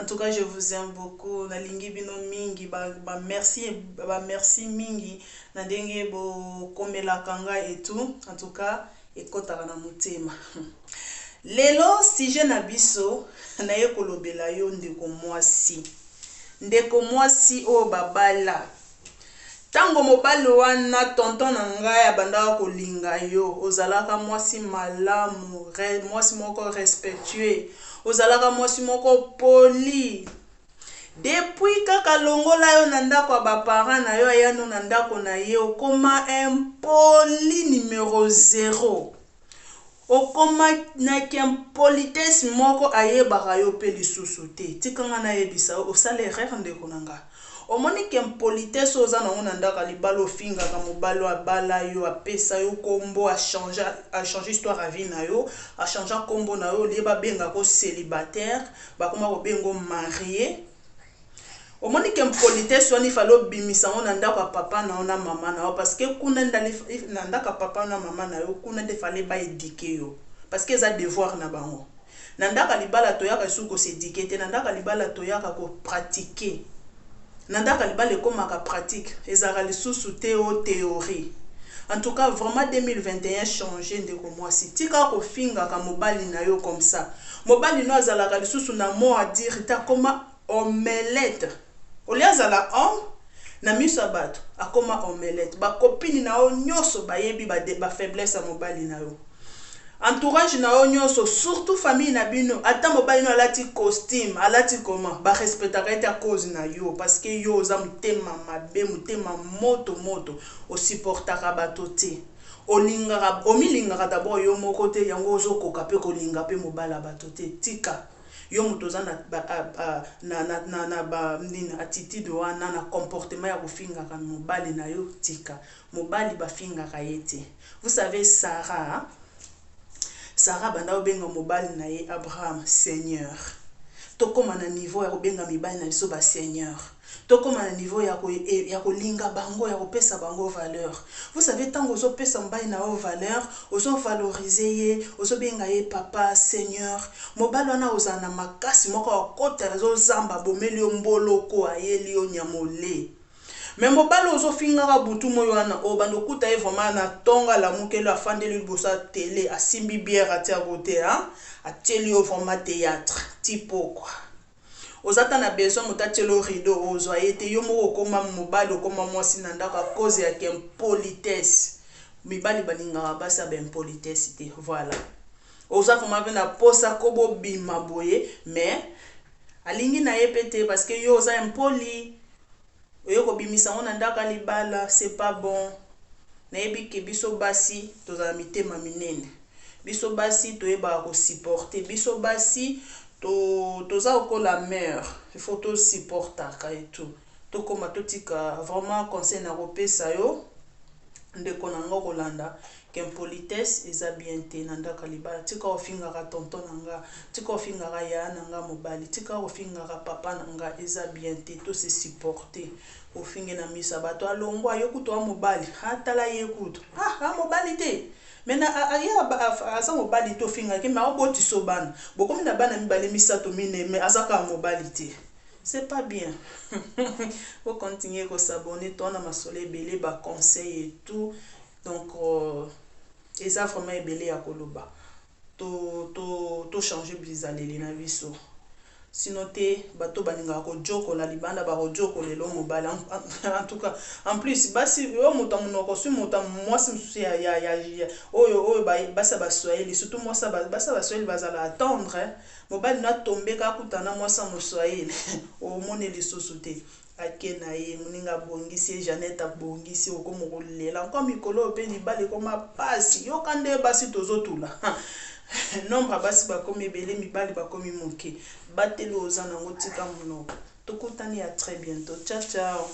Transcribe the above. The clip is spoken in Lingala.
En tout cas, je vous aime beaucoup. Nalingi bino mingi, merci mingi. Nadenge bo komela kanga et tout. En tout cas, ekotaka na mutema. Lelo sujet na biso na ye kolobela yo ndeko mwasi. Ndeko mwasi o babala. Tango mobali wana tonton na ngai abandaka kolinga yo, ozalaka mwasi malamu, mwasi moko respectueux, ozalaka mwasi moko poli. Depuis kaka longola yo na ndako ya baparent na yo ayano na ndako na ye, okoma impoli numéro 0. Okoma na politesse moko ayebaka yo pe lisusu te. Tikanga na yebisa osala erreur ndeko na nga. Omoni ke politesse oza na ngona ndaka libalo finga ka mobalo abala yo apesa yo kombo a changer histoire à vie na yo, a changer kombo na yo lieba benga ko célibataire, ba koma ko bengo marié. Omoni ke politesse wani falo bimisa ngona ndaka papa na ona mama na yo parce que kuna ndali na ndaka papa na mama na yo kuna de fallait ba éduquer yo parce que ça devoir na bango. Na ndaka libala toyaka suko s'éduquer te, na ndaka libala toyaka ko pratiquer. Nandaka libale komaka pratique ezaka lisusu te o théorie. En tout cas vraiment 2021 changé ndeko mwasi. Tika ko finga ka mobali na yo comme ça. Mobali no azalaka lisusu na mot à dire ta koma omelette. Oli azala homme na miso bato akoma omelette. Ba copine na yo nyoso bayebi ba faiblesse a mobali na yo. Entourage na yo nyonso, surtout famille na bino, ata mobali no alati costume, alati comment, ba respectaka ete cause na yo parce que yo oza mutema mabe, mutema moto, o supportaka bato te. Olingaka, omilingaka d'abord yo moko te, yango ozokoka pe kolinga pe mobala bato te. Tika yo muto oza na attitude wana na comportement ya kofingaka mobali na yo tika. Mobali bafingaka ye te. Vous savez Sarah banda obenga mobali na ye Abraham Seigneur. Tokoma na niveau ya kobenga mibali na biso ba Seigneur. Tokoma na niveau ya kolinga bango ya kopesa bango valeur. Vous savez tango ozo pesa mobali na yo valeur, ozo valoriser ye, ozo benga ye papa Seigneur. Mobali wana ozana makasi moko akota zo zamba bomeli yo mboloko ayeli yo nyamole. Mais mobali ozo fingaka butu moyo wana o bando kuta ye vraiment na tonga la mukelo afandeli libosa télé asimbi bière atia côté hein atieli yo vraiment théâtre tipo quoi. Ozata na besoin mutatielo rideau ozo ayete yo moko koma mobali okoma mwasi na ndaka cause ya politesse. Mibali baningaka basa ben politesse te voilà. Oza vraiment na posa kobo bima boye mais alingi na yepete parce que yo oza impoli. Oyo ko bimisa ngona ndaka libala c'est pas bon. Na yebi ke biso basi tozala mitema minene. Biso basi toyeba ko supporter. Biso basi toza okola mère. Il faut to supporter ka et tout. To koma totika vraiment conseil na kopesa yo ndeko nanga kolanda ke politesse eza bien te na ndaka libala. Tika ofinga ka tonton nanga, tika ofinga ka ya nanga mobali, tika ofinga ka papa nanga eza bien te to se supporter. Ofinge na misa bato alongwa yokuto wa mobali atala yekuto mobali te mena asa mobali to finga ke ma oboti sobana bokomi na bana mibale misato mine mais azaka mobali te c'est pas bien. Faut continuer ko s'abonner toi na masole belé ba conseil et tout donc eza vraiment ebele ya koloba to changer bizaleli na biso. Sinon te bato baninga ko joko la libanda ba joko lelo mobali en tout cas en plus basi yo muta munoko su muta mwasi msusu ya oyo basa baswahili surtout mwasa basa baswahili bazala attendre mobali na tomber ka kutana mwasa mswahili o mone lisusu te akena ye muninga bongisi Janette bongisi okomo kolela kwa mikolo pe libale koma pasi yo kande basi tozotula. Nombre basi bakomi ebele mibali bakomi moke batelo oza nango tika monoko tokutani à très bientôt ciao ciao.